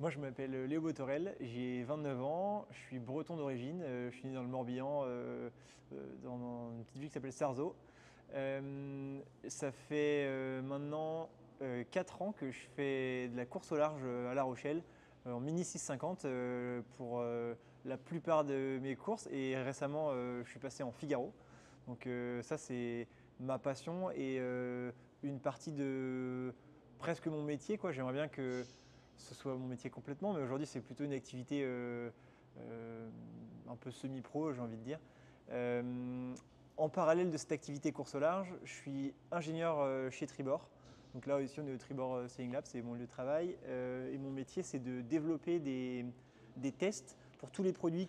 Moi, je m'appelle Léo Botorel, j'ai 29 ans, je suis breton d'origine, je suis né dans le Morbihan, dans une petite ville qui s'appelle Sarzeau. Ça fait maintenant 4 ans que je fais de la course au large à La Rochelle, en mini 650 pour la plupart de mes courses et récemment je suis passé en Figaro. Donc ça c'est ma passion et une partie de presque mon métier, quoi. J'aimerais bien que ce soit mon métier complètement, mais aujourd'hui c'est plutôt une activité euh, un peu semi-pro, j'ai envie de dire. Euh, En parallèle de cette activité course au large, je suis ingénieur chez Tribord. Donc là aussi on est au Tribord Sailing Lab, c'est mon lieu de travail. Et mon métier c'est de développer des tests pour tous les produits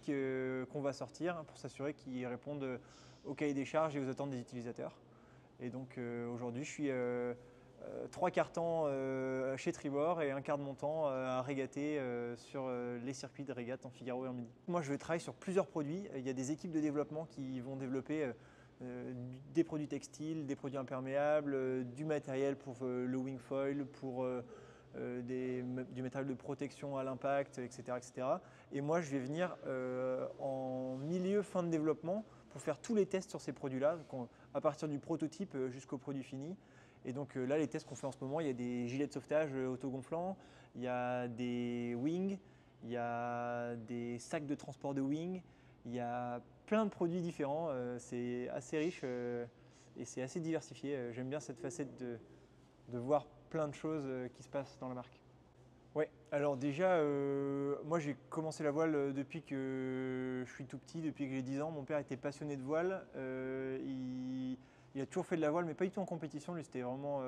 qu'on va sortir, hein, pour s'assurer qu'ils répondent au cahier des charges et aux attentes des utilisateurs. Et donc aujourd'hui je suis 3 quarts temps chez Tribord et un quart de mon temps à régater sur les circuits de régate en Figaro et en Midi. Moi, je vais travailler sur plusieurs produits. Il y a des équipes de développement qui vont développer des produits textiles, des produits imperméables, du matériel pour le wing foil, pour du matériel de protection à l'impact, etc., etc. Et moi, je vais venir en milieu fin de développement pour faire tous les tests sur ces produits-là, à partir du prototype jusqu'au produit fini. Et donc là, les tests qu'on fait en ce moment, il y a des gilets de sauvetage autogonflants, il y a des wings, il y a des sacs de transport de wings, il y a plein de produits différents. C'est assez riche et c'est assez diversifié. J'aime bien cette facette de voir plein de choses qui se passent dans la marque. Ouais, alors déjà, moi j'ai commencé la voile depuis que je suis tout petit, depuis que j'ai 10 ans. Mon père était passionné de voile. Il a toujours fait de la voile, mais pas du tout en compétition. Lui, c'était vraiment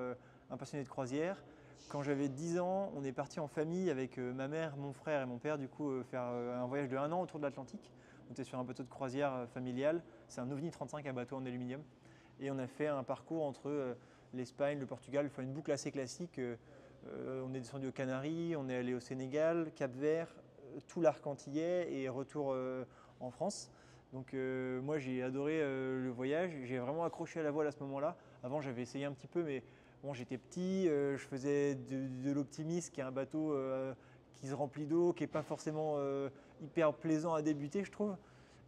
un passionné de croisière. Quand j'avais 10 ans, on est parti en famille avec ma mère, mon frère et mon père, du coup, faire un voyage de 1 an autour de l'Atlantique. On était sur un bateau de croisière familial. C'est un OVNI 35, un bateau en aluminium. Et on a fait un parcours entre l'Espagne, le Portugal, enfin une boucle assez classique. On est descendu aux Canaries, on est allé au Sénégal, Cap-Vert, tout l'arc antillais et retour en France. Donc moi j'ai adoré le voyage, j'ai vraiment accroché à la voile à ce moment-là. Avant j'avais essayé un petit peu mais bon j'étais petit, je faisais de l'optimisme qui est un bateau qui se remplit d'eau, qui n'est pas forcément hyper plaisant à débuter je trouve.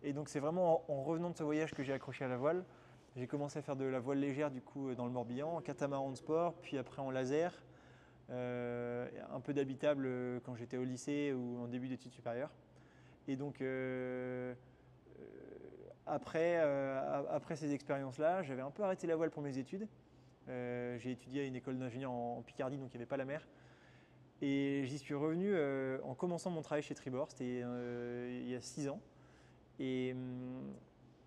Et donc c'est vraiment en revenant de ce voyage que j'ai accroché à la voile. J'ai commencé à faire de la voile légère du coup dans le Morbihan, en catamaran de sport, puis après en laser, un peu d'habitable quand j'étais au lycée ou en début d'études supérieures. Et donc après ces expériences-là, j'avais un peu arrêté la voile pour mes études. J'ai étudié à une école d'ingénieur en Picardie, donc il n'y avait pas la mer. Et j'y suis revenu en commençant mon travail chez Tribord, c'était il y a 6 ans. Et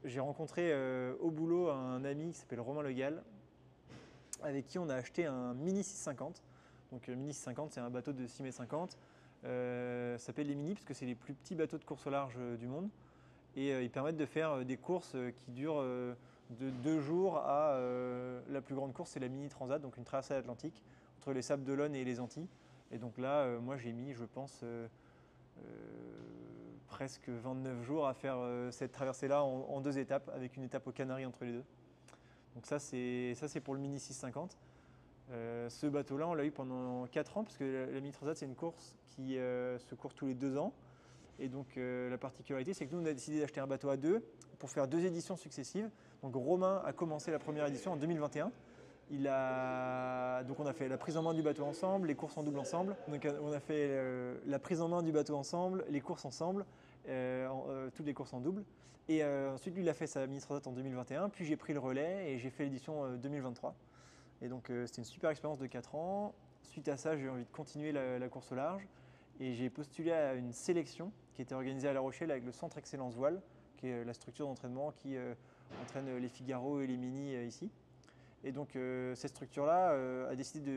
j'ai rencontré au boulot un ami qui s'appelle Romain Legal, avec qui on a acheté un Mini 650. Donc le Mini 650, c'est un bateau de 6,50 m. Ça s'appelle les Mini parce que c'est les plus petits bateaux de course au large du monde. Et ils permettent de faire des courses qui durent de 2 jours à la plus grande course, c'est la Mini Transat, donc une traversée atlantique entre les Sables d'Olonne et les Antilles. Et donc là, moi j'ai mis, je pense, presque 29 jours à faire cette traversée-là en 2 étapes, avec une étape aux Canaries entre les deux. Donc ça c'est pour le Mini 650. Ce bateau-là, on l'a eu pendant 4 ans, parce que la Mini Transat, c'est une course qui se court tous les 2 ans. Et donc la particularité, c'est que nous, on a décidé d'acheter un bateau à deux pour faire 2 éditions successives. Donc Romain a commencé la première édition en 2021. Donc on a fait la prise en main du bateau ensemble, les courses en double ensemble. Donc on a fait la prise en main du bateau ensemble, les courses ensemble, toutes les courses en double. Et ensuite lui il a fait sa mini transat en 2021, puis j'ai pris le relais et j'ai fait l'édition 2023. Et donc c'était une super expérience de 4 ans. Suite à ça, j'ai eu envie de continuer la course au large et j'ai postulé à une sélection qui était organisée à La Rochelle avec le Centre Excellence Voile, qui est la structure d'entraînement qui entraîne les Figaro et les Mini ici. Et donc cette structure-là a décidé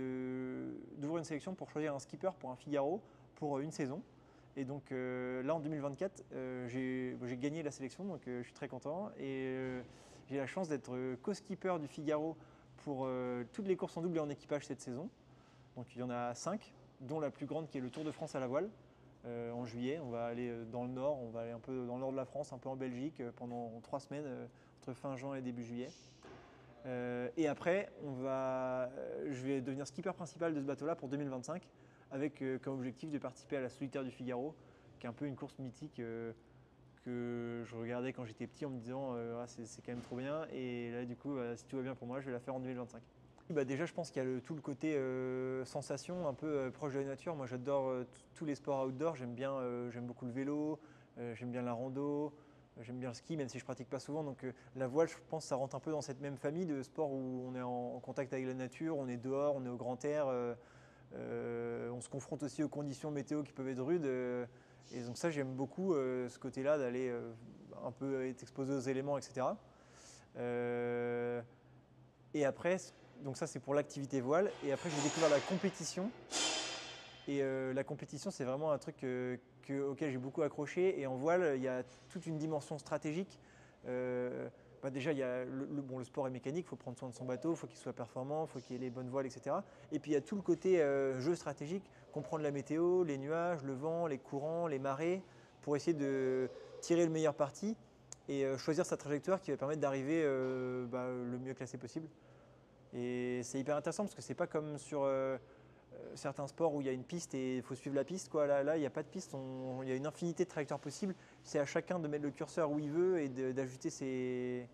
d'ouvrir une sélection pour choisir un skipper pour un Figaro pour une saison. Et donc là en 2024, j'ai gagné la sélection, donc je suis très content. Et j'ai la chance d'être co-skipper du Figaro pour toutes les courses en double et en équipage cette saison. Donc il y en a 5, dont la plus grande qui est le Tour de France à la voile. En juillet, on va aller dans le nord, on va aller un peu dans le nord de la France, un peu en Belgique pendant 3 semaines, entre fin juin et début juillet. Et après, je vais devenir skipper principal de ce bateau-là pour 2025 avec comme objectif de participer à la Solitaire du Figaro, qui est un peu une course mythique que je regardais quand j'étais petit en me disant ah, c'est quand même trop bien. Et là, du coup, si tout va bien pour moi, je vais la faire en 2025. Bah déjà, je pense qu'il y a tout le côté sensation, un peu proche de la nature. Moi, j'adore tous les sports outdoor. J'aime beaucoup le vélo, j'aime bien la rando, j'aime bien le ski, même si je pratique pas souvent. Donc, la voile, je pense, ça rentre un peu dans cette même famille de sports où on est en contact avec la nature, on est dehors, on est au grand air. On se confronte aussi aux conditions météo qui peuvent être rudes. Et donc ça, j'aime beaucoup ce côté-là d'aller un peu être exposé aux éléments, etc. Euh, et après, donc ça c'est pour l'activité voile. Et après, j'ai découvert la compétition. Et la compétition, c'est vraiment un truc auquel j'ai beaucoup accroché. Et en voile, il y a toute une dimension stratégique. Bah déjà, il y a le sport est mécanique, il faut prendre soin de son bateau, il faut qu'il soit performant, il faut qu'il ait les bonnes voiles, etc. Et puis il y a tout le côté jeu stratégique, comprendre la météo, les nuages, le vent, les courants, les marées, pour essayer de tirer le meilleur parti et choisir sa trajectoire qui va permettre d'arriver le mieux classé possible. Et c'est hyper intéressant parce que c'est pas comme sur certains sports où il y a une piste et il faut suivre la piste. Quoi. Là, il n'y a pas de piste, il y a une infinité de trajectoires possibles. C'est à chacun de mettre le curseur où il veut et d'ajuster ses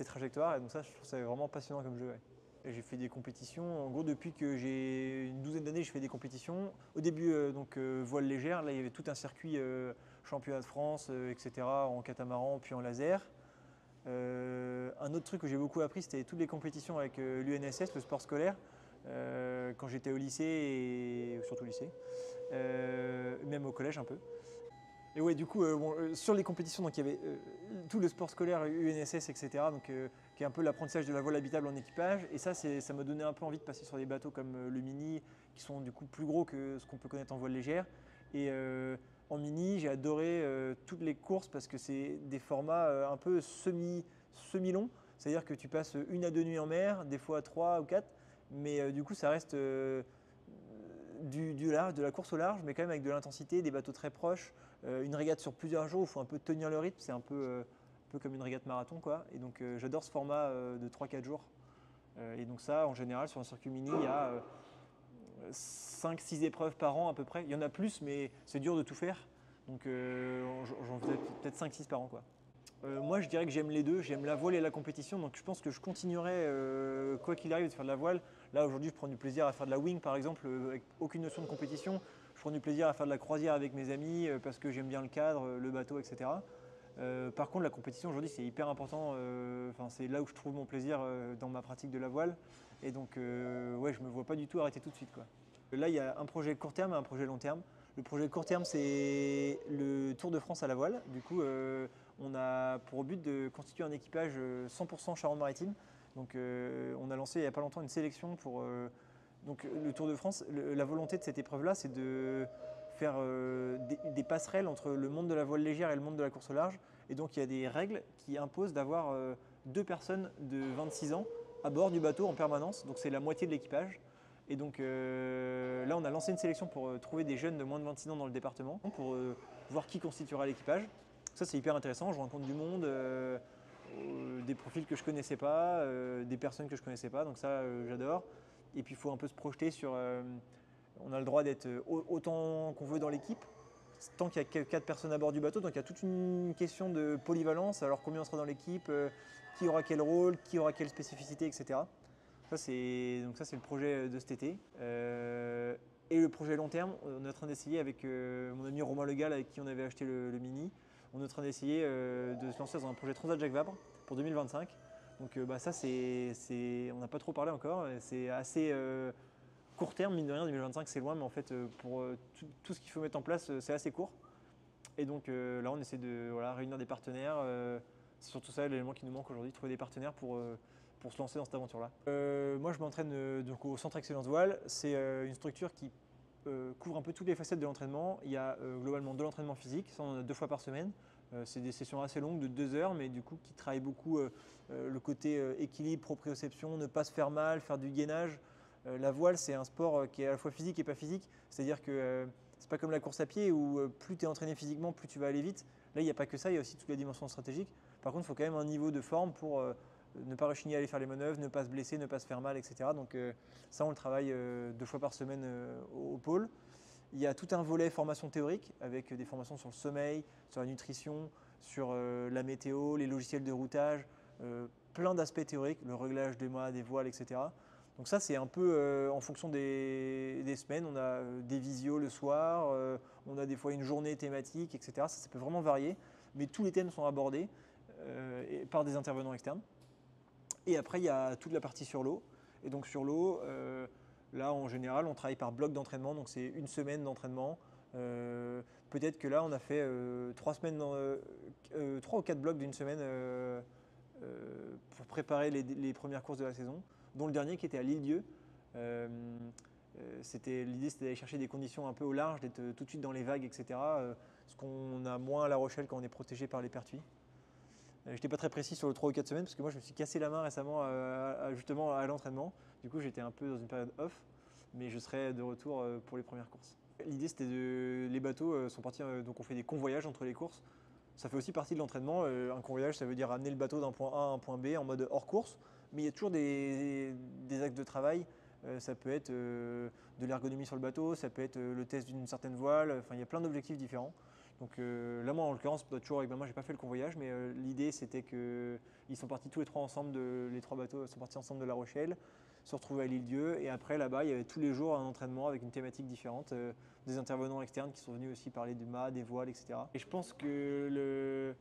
trajectoires. Et donc ça, je trouve ça vraiment passionnant comme jeu. Ouais. Et j'ai fait des compétitions. En gros, depuis que j'ai une douzaine d'années, je fais des compétitions. Au début, voile légère. Là, il y avait tout un circuit championnat de France, etc. en catamaran, puis en laser. Un autre truc que j'ai beaucoup appris, c'était toutes les compétitions avec l'UNSS, le sport scolaire, quand j'étais au lycée et surtout au lycée, même au collège un peu. Et ouais, du coup, sur les compétitions, donc il y avait tout le sport scolaire, UNSS, etc. Donc, qui est un peu l'apprentissage de la voile habitable en équipage. Et ça m'a donné un peu envie de passer sur des bateaux comme le Mini, qui sont du coup plus gros que ce qu'on peut connaître en voile légère. Et en Mini, j'ai adoré toutes les courses parce que c'est des formats un peu semi-longs. C'est-à-dire que tu passes 1 à 2 nuits en mer, des fois 3 ou 4. Mais du coup, ça reste du large, de la course au large, mais quand même avec de l'intensité, des bateaux très proches, une régate sur plusieurs jours où il faut un peu tenir le rythme, c'est un peu comme une régate marathon quoi. Et donc j'adore ce format de 3-4 jours. Et donc ça, en général, sur un circuit mini, il y a 5-6 épreuves par an à peu près. Il y en a plus, mais c'est dur de tout faire. Donc j'en faisais peut-être 5-6 par an quoi. Moi, je dirais que j'aime les deux. J'aime la voile et la compétition. Donc, je pense que je continuerai, quoi qu'il arrive, de faire de la voile. Là, aujourd'hui, je prends du plaisir à faire de la wing, par exemple, avec aucune notion de compétition. Je prends du plaisir à faire de la croisière avec mes amis parce que j'aime bien le cadre, le bateau, etc. Par contre, la compétition, aujourd'hui, c'est hyper important. C'est là où je trouve mon plaisir dans ma pratique de la voile. Et donc, ouais, je ne me vois pas du tout arrêter tout de suite, quoi. Là, il y a un projet court terme et un projet long terme. Le projet court terme, c'est le Tour de France à la voile. Du coup, on a pour but de constituer un équipage 100% Charente-Maritime. Donc, on a lancé il n'y a pas longtemps une sélection pour donc, le Tour de France. La volonté de cette épreuve-là, c'est de faire des passerelles entre le monde de la voile légère et le monde de la course au large. Et donc, il y a des règles qui imposent d'avoir 2 personnes de 26 ans à bord du bateau en permanence. Donc, c'est la moitié de l'équipage. Et donc là, on a lancé une sélection pour trouver des jeunes de moins de 26 ans dans le département, pour voir qui constituera l'équipage. Ça, c'est hyper intéressant. Je rencontre du monde, des profils que je ne connaissais pas, des personnes que je ne connaissais pas. Donc ça, j'adore. Et puis, il faut un peu se projeter sur... on a le droit d'être autant qu'on veut dans l'équipe, tant qu'il y a 4 personnes à bord du bateau. Donc, il y a toute une question de polyvalence. Alors, combien on sera dans l'équipe, qui aura quel rôle, qui aura quelle spécificité, etc. Ça, c'est le projet de cet été. Et le projet long terme, on est en train d'essayer avec mon ami Romain Legal, avec qui on avait acheté le Mini, on est en train d'essayer de se lancer dans un projet Transat Jacques Vabre pour 2025. Donc ça, on n'a pas trop parlé encore. C'est assez court terme, mine de rien, 2025 c'est loin, mais en fait pour tout ce qu'il faut mettre en place, c'est assez court. Et donc là, on essaie de réunir des partenaires. C'est surtout ça l'élément qui nous manque aujourd'hui, trouver des partenaires pour se lancer dans cette aventure-là. Moi, je m'entraîne donc au Centre Excellence Voile. C'est une structure qui couvre un peu toutes les facettes de l'entraînement. Il y a globalement de l'entraînement physique, ça on en a 2 fois par semaine. C'est des sessions assez longues de 2 heures, mais du coup qui travaillent beaucoup le côté équilibre, proprioception, ne pas se faire mal, faire du gainage. La voile, c'est un sport qui est à la fois physique et pas physique. C'est-à-dire que c'est pas comme la course à pied où plus tu es entraîné physiquement, plus tu vas aller vite. Là, il n'y a pas que ça, il y a aussi toute la dimension stratégique. Par contre, il faut quand même un niveau de forme pour ne pas rechigner à aller faire les manœuvres, ne pas se blesser, ne pas se faire mal, etc. Donc ça, on le travaille 2 fois par semaine au pôle. Il y a tout un volet formation théorique avec des formations sur le sommeil, sur la nutrition, sur la météo, les logiciels de routage, plein d'aspects théoriques, le réglage des mâts, des voiles, etc. Donc ça, c'est un peu en fonction des semaines. On a des visios le soir, on a des fois une journée thématique, etc. Ça peut vraiment varier, mais tous les thèmes sont abordés par des intervenants externes. Et après, il y a toute la partie sur l'eau. Et donc sur l'eau, là, en général, on travaille par bloc d'entraînement. Donc c'est une semaine d'entraînement. Peut-être que là, on a fait 3 ou 4 blocs d'une semaine pour préparer les premières courses de la saison, dont le dernier qui était à l'Île-Dieu. L'idée, c'était d'aller chercher des conditions un peu au large, d'être tout de suite dans les vagues, etc. Ce qu'on a moins à La Rochelle quand on est protégé par les pertuis. Je n'étais pas très précis sur le 3 ou 4 semaines parce que moi je me suis cassé la main récemment justement à l'entraînement. Du coup j'étais un peu dans une période off, mais je serai de retour pour les premières courses. L'idée c'était les bateaux sont partis, donc on fait des convoyages entre les courses. Ça fait aussi partie de l'entraînement. Un convoyage ça veut dire amener le bateau d'un point A à un point B en mode hors course, mais il y a toujours des axes de travail. Ça peut être de l'ergonomie sur le bateau, ça peut être le test d'une certaine voile, enfin il y a plein d'objectifs différents. Donc là, moi, en l'occurrence, toujours avec maman, j'ai pas fait le convoyage, mais l'idée, c'était qu'ils sont partis tous les trois ensemble, les 3 bateaux sont partis ensemble de La Rochelle, se retrouver à l'Île-Dieu, et après, là-bas, il y avait tous les jours un entraînement avec une thématique différente, des intervenants externes qui sont venus aussi parler du mât, des voiles, etc. Et je pense que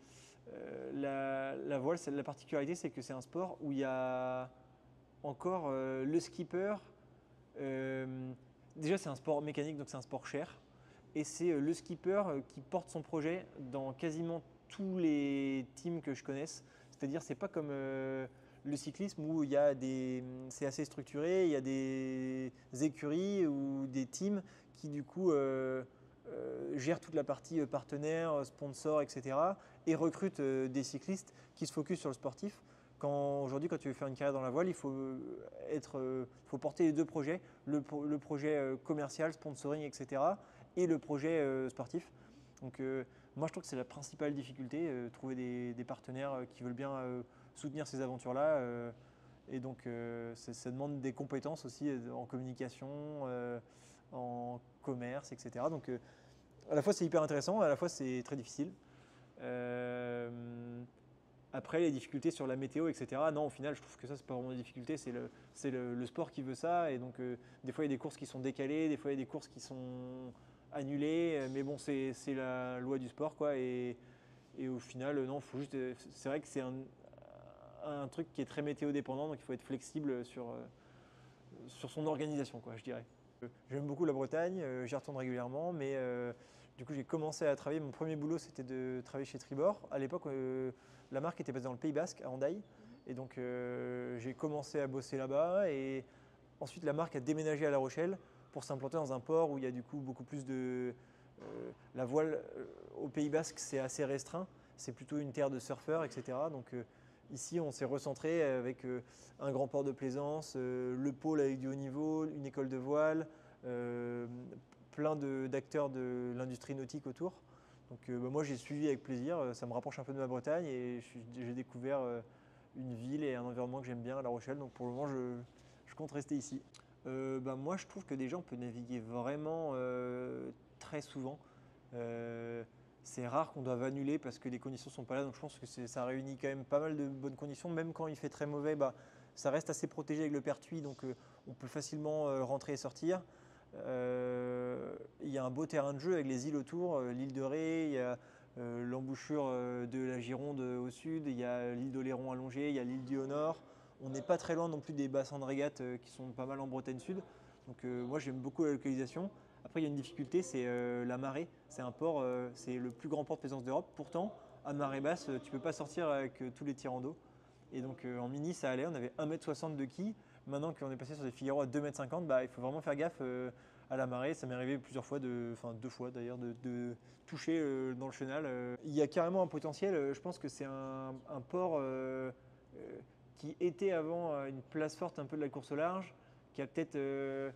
la voile, la particularité, c'est que c'est un sport où il y a encore le skipper. Déjà, c'est un sport mécanique, donc c'est un sport cher. Et c'est le skipper qui porte son projet dans quasiment tous les teams que je connaisse. C'est-à-dire, c'est pas comme le cyclisme où c'est assez structuré, il y a des écuries ou des teams qui du coup gèrent toute la partie partenaires, sponsors, etc. et recrutent des cyclistes qui se focus sur le sportif. Aujourd'hui, quand tu veux faire une carrière dans la voile, il faut porter les deux projets, le projet commercial, sponsoring, etc. et le projet sportif. Donc moi, je trouve que c'est la principale difficulté, trouver des partenaires qui veulent bien soutenir ces aventures-là. Et donc ça demande des compétences aussi en communication, en commerce, etc. Donc à la fois c'est hyper intéressant, à la fois c'est très difficile. Après, les difficultés sur la météo, etc. Non, au final, je trouve que ça, c'est pas vraiment des difficultés, c'est le sport qui veut ça. Et donc, des fois, il y a des courses qui sont décalées, des fois, il y a des courses qui sont annulées. Mais bon, c'est la loi du sport, quoi. Et au final, non, faut juste. C'est vrai que c'est un truc qui est très météo dépendant, donc il faut être flexible sur son organisation, quoi, je dirais. J'aime beaucoup la Bretagne, j'y retourne régulièrement, mais du coup j'ai commencé à travailler. Mon premier boulot c'était de travailler chez Tribord. À l'époque, la marque était basée dans le Pays Basque, à Hendaye, et donc j'ai commencé à bosser là-bas. Et ensuite la marque a déménagé à La Rochelle pour s'implanter dans un port où il y a du coup beaucoup plus de la voile au Pays Basque, c'est assez restreint. C'est plutôt une terre de surfeurs, etc. Donc ici, on s'est recentré avec un grand port de plaisance, le pôle avec du haut niveau, une école de voile, plein d'acteurs de l'industrie nautique autour. Donc moi, j'ai suivi avec plaisir. Ça me rapproche un peu de ma Bretagne et j'ai découvert une ville et un environnement que j'aime bien à La Rochelle. Donc pour le moment, je compte rester ici. Moi, je trouve que déjà, on peut naviguer vraiment très souvent. C'est rare qu'on doive annuler parce que les conditions ne sont pas là. Donc je pense que ça réunit quand même pas mal de bonnes conditions. Même quand il fait très mauvais, ça reste assez protégé avec le pertuis. Donc on peut facilement rentrer et sortir. Il y a un beau terrain de jeu avec les îles autour, l'île de Ré, il y a l'embouchure de la Gironde au sud, il y a l'île d'Oléron allongée, il y a l'île du au nord. On n'est pas très loin non plus des bassins de régate qui sont pas mal en Bretagne sud. Donc moi j'aime beaucoup la localisation. Après il y a une difficulté, c'est la marée. C'est un port, c'est le plus grand port de plaisance d'Europe. Pourtant, à marée basse, tu ne peux pas sortir avec tous les tirants d'eau. Et donc en mini ça allait, on avait 1,60 m de quille. Maintenant qu'on est passé sur des Figaro à 2,50 m, il faut vraiment faire gaffe à la marée. Ça m'est arrivé plusieurs fois, enfin 2 fois d'ailleurs, de toucher dans le chenal. Il y a carrément un potentiel. Je pense que c'est un port qui était avant une place forte un peu de la course au large, qui a peut-être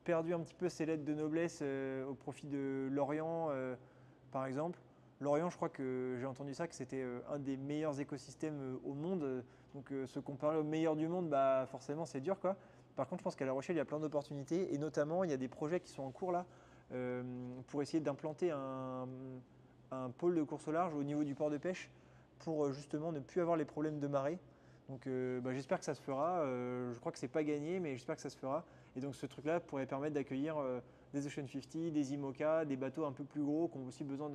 perdu un petit peu ses lettres de noblesse au profit de Lorient, par exemple. Lorient, je crois que j'ai entendu ça, que c'était un des meilleurs écosystèmes au monde. Donc se comparer au meilleur du monde, forcément c'est dur, quoi. Par contre, je pense qu'à La Rochelle, il y a plein d'opportunités et notamment, il y a des projets qui sont en cours là. pour essayer d'implanter un pôle de course au large au niveau du port de pêche pour justement ne plus avoir les problèmes de marée. Donc j'espère que ça se fera. Je crois que c'est pas gagné, mais j'espère que ça se fera. Et donc ce truc-là pourrait permettre d'accueillir des Ocean 50, des IMOCA, des bateaux un peu plus gros qui ont aussi besoin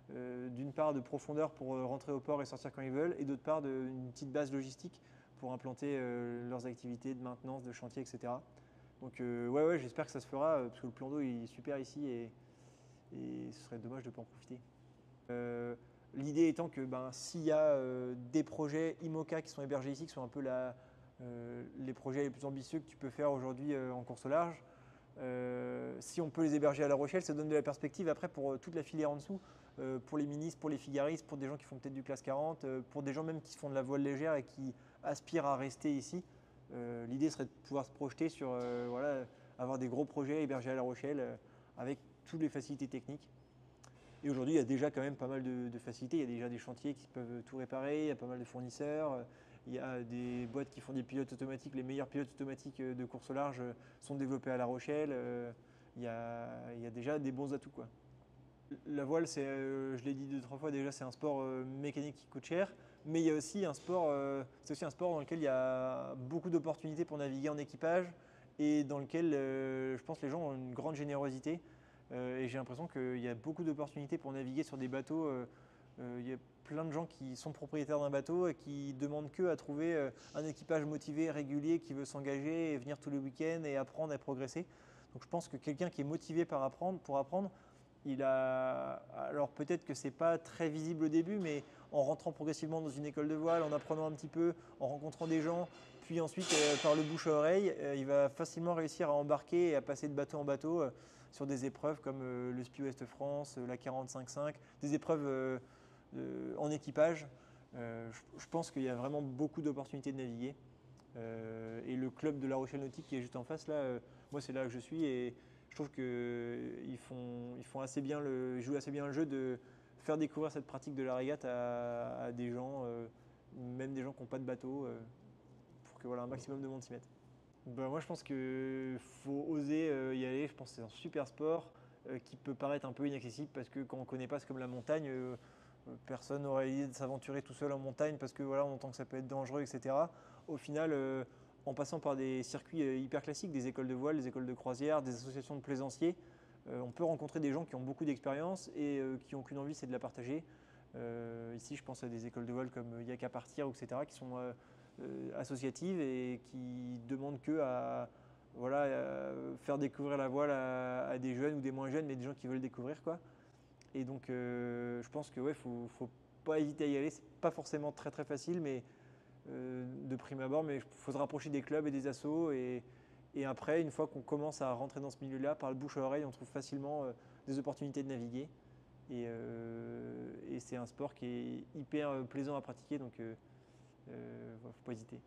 d'une part de profondeur pour rentrer au port et sortir quand ils veulent, et d'autre part d'une petite base logistique pour implanter leurs activités de maintenance, de chantier, etc. Donc ouais, j'espère que ça se fera parce que le plan d'eau est super ici et ce serait dommage de ne pas en profiter. L'idée étant que s'il y a des projets IMOCA qui sont hébergés ici, qui sont un peu les projets les plus ambitieux que tu peux faire aujourd'hui en course au large, si on peut les héberger à La Rochelle, ça donne de la perspective après pour toute la filière en dessous, pour les ministres, pour les figaristes, pour des gens qui font peut-être du classe 40, pour des gens même qui font de la voile légère et qui aspirent à rester ici. L'idée serait de pouvoir se projeter sur avoir des gros projets hébergés à La Rochelle avec toutes les facilités techniques. Et aujourd'hui, il y a déjà quand même pas mal de facilités. Il y a déjà des chantiers qui peuvent tout réparer, il y a pas mal de fournisseurs, il y a des boîtes qui font des pilotes automatiques. Les meilleurs pilotes automatiques de course au large sont développés à La Rochelle. Il y a déjà des bons atouts, quoi. La voile, je l'ai dit 2-3 fois déjà, c'est un sport mécanique qui coûte cher, mais il y a aussi c'est aussi un sport dans lequel il y a beaucoup d'opportunités pour naviguer en équipage et dans lequel je pense que les gens ont une grande générosité. Et j'ai l'impression qu'il y a beaucoup d'opportunités pour naviguer sur des bateaux. Il y a plein de gens qui sont propriétaires d'un bateau et qui demandent que à trouver un équipage motivé, régulier, qui veut s'engager et venir tous les week-ends et apprendre et progresser. Donc je pense que quelqu'un qui est motivé pour apprendre, alors peut-être que c'est pas très visible au début, mais en rentrant progressivement dans une école de voile, en apprenant un petit peu, en rencontrant des gens, puis ensuite par le bouche à oreille, il va facilement réussir à embarquer et à passer de bateau en bateau sur des épreuves comme le SPI Ouest France, la 45.5, des épreuves en équipage. Je pense qu'il y a vraiment beaucoup d'opportunités de naviguer. Et le club de La Rochelle Nautique qui est juste en face, là, moi c'est là que je suis et je trouve qu'ils font assez bien ils jouent assez bien le jeu de faire découvrir cette pratique de la régate à des gens, même des gens qui n'ont pas de bateau, pour que un maximum de monde s'y mette. Moi je pense qu'il faut oser y aller, je pense que c'est un super sport qui peut paraître un peu inaccessible parce que quand on ne connaît pas, c'est comme la montagne, personne n'aurait l'idée de s'aventurer tout seul en montagne parce que on entend que ça peut être dangereux, etc. Au final, en passant par des circuits hyper classiques, des écoles de voile, des écoles de croisière, des associations de plaisanciers, on peut rencontrer des gens qui ont beaucoup d'expérience et qui n'ont qu'une envie, c'est de la partager. Ici, je pense à des écoles de voile comme Yak à partir, etc., qui sont associatives et qui demandent que à faire découvrir la voile à des jeunes ou des moins jeunes, mais des gens qui veulent découvrir, quoi. Et donc, je pense que faut pas hésiter à y aller. C'est pas forcément très très facile, mais de prime abord, mais il faut se rapprocher des clubs et des assos. Et après, une fois qu'on commence à rentrer dans ce milieu-là, par le bouche à oreille, on trouve facilement des opportunités de naviguer. Et c'est un sport qui est hyper plaisant à pratiquer, donc faut pas hésiter.